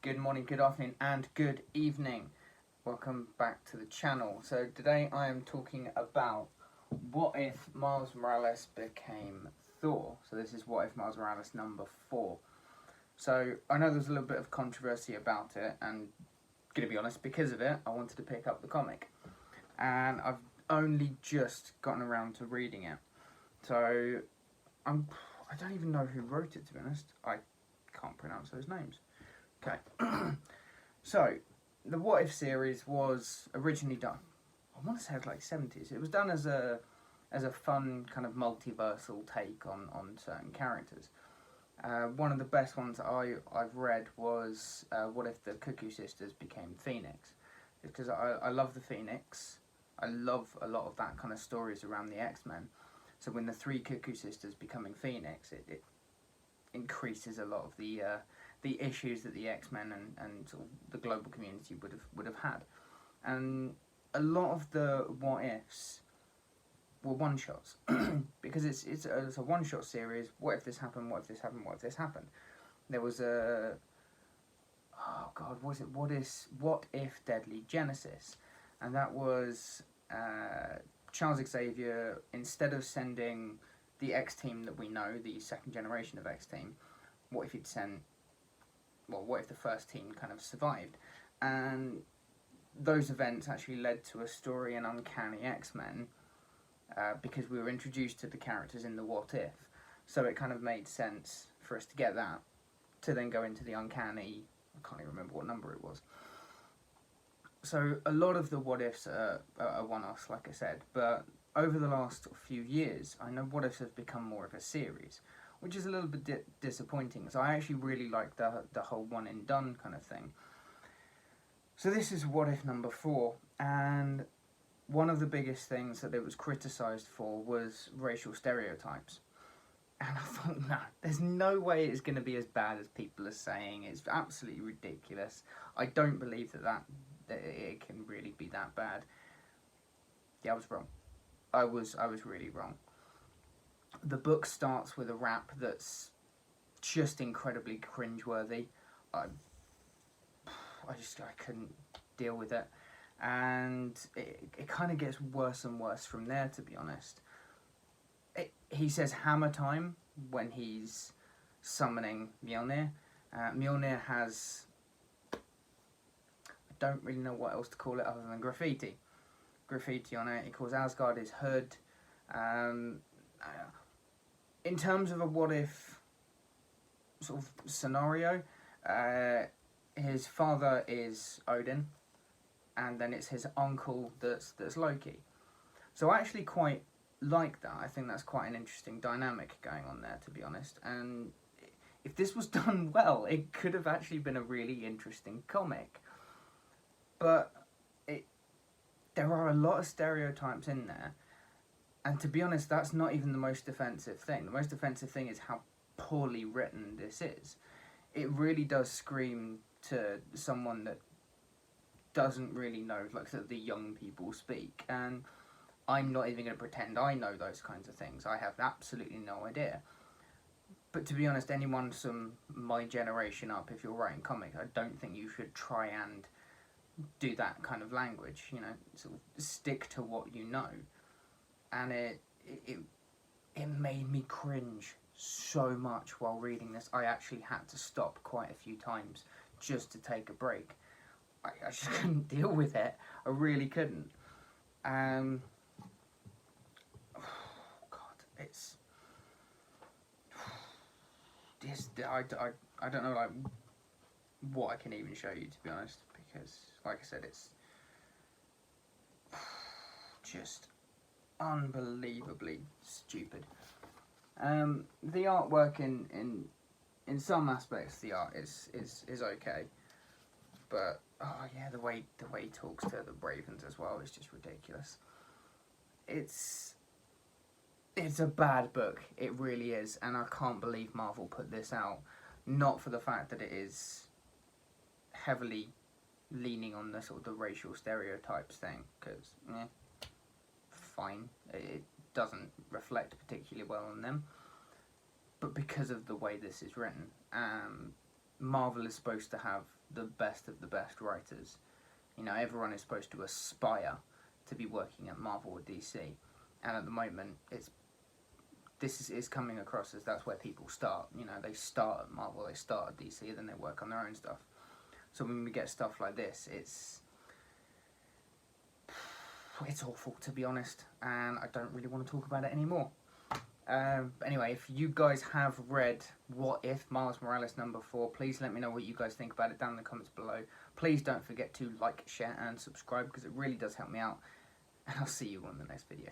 Good morning, good afternoon, and good evening. Welcome back to the channel. So today I am talking about what if Miles Morales became Thor. So this is what if Miles Morales number 4. So I know there's a little bit of controversy about it, and gonna be honest, because of it, I wanted to pick up the comic. And I've only just gotten around to reading it. So I don't even know who wrote it, to be honest. I can't pronounce those names. Okay. So, the What If series was originally done, I want to say it was like 70s. It was done as a fun kind of multiversal take on certain characters. One of the best ones I've read was What If the Cuckoo Sisters became Phoenix. Because I love the Phoenix. I love a lot of that kind of stories around the X-Men. So when the three Cuckoo Sisters becoming Phoenix, it increases a lot of the issues that the X-Men and sort of the global community would have had. And a lot of the what ifs were one shots because it's a one shot series. What if this happened? What if this happened? What if this happened? There was what if Deadly Genesis, and that was Charles Xavier, instead of sending the X team that we know, the second generation of X team, what if he'd sent, well, what if the first team kind of survived? And those events actually led to a story in Uncanny X-Men, because we were introduced to the characters in the What If. So it kind of made sense for us to get that, to then go into the Uncanny, I can't even remember what number it was. So a lot of the What Ifs are one-offs, like I said, but over the last few years, I know What Ifs have become more of a series, which is a little bit disappointing. So I actually really like the whole one and done kind of thing. So this is What If number 4, and one of the biggest things that it was criticised for was racial stereotypes. And I thought, no, there's no way it's going to be as bad as people are saying. It's absolutely ridiculous. I don't believe that it can really be that bad. Yeah, I was wrong. I was really wrong. The book starts with a rap that's just incredibly cringeworthy. I couldn't deal with it, and it kind of gets worse and worse from there, to be honest. He says hammer time when he's summoning Mjolnir. Mjolnir has, I don't really know what else to call it other than graffiti on it. He calls Asgard his hood. In terms of a what if sort of scenario, his father is Odin, and then it's his uncle that's Loki. So I actually quite like that. I think that's quite an interesting dynamic going on there, to be honest. And if this was done well, it could have actually been a really interesting comic. But there are a lot of stereotypes in there, and to be honest, that's not even the most offensive thing. The most offensive thing is how poorly written this is. It really does scream to someone that doesn't really know, like, the young people speak, and I'm not even going to pretend I know those kinds of things. I have absolutely no idea. But to be honest, anyone from my generation up, if you're writing comics, I don't think you should try and do that kind of language, sort of stick to what you know. And it made me cringe so much while reading this. I actually had to stop quite a few times just to take a break. I just couldn't deal with it. I really couldn't. Oh God, it's I don't know, like, what I can even show you, to be honest, because, like I said, it's just unbelievably stupid. The artwork in some aspects, the art is okay, but oh yeah, the way he talks to the Ravens as well is just ridiculous. It's a bad book, it really is, and I can't believe Marvel put this out, not for the fact that it is heavily leaning on the sort of the racial stereotypes thing, because fine, it doesn't reflect particularly well on them, but because of the way this is written. Marvel is supposed to have the best of the best writers. You know, everyone is supposed to aspire to be working at Marvel or DC, and at the moment, this is coming across as that's where people start. You know, they start at Marvel, they start at DC, then they work on their own stuff. So when we get stuff like this, it's awful, to be honest, and I don't really want to talk about it anymore. Anyway, if you guys have read What If Miles Morales #4, please let me know what you guys think about it down in the comments below. Please don't forget to like, share, and subscribe, because it really does help me out. And I'll see you on the next video.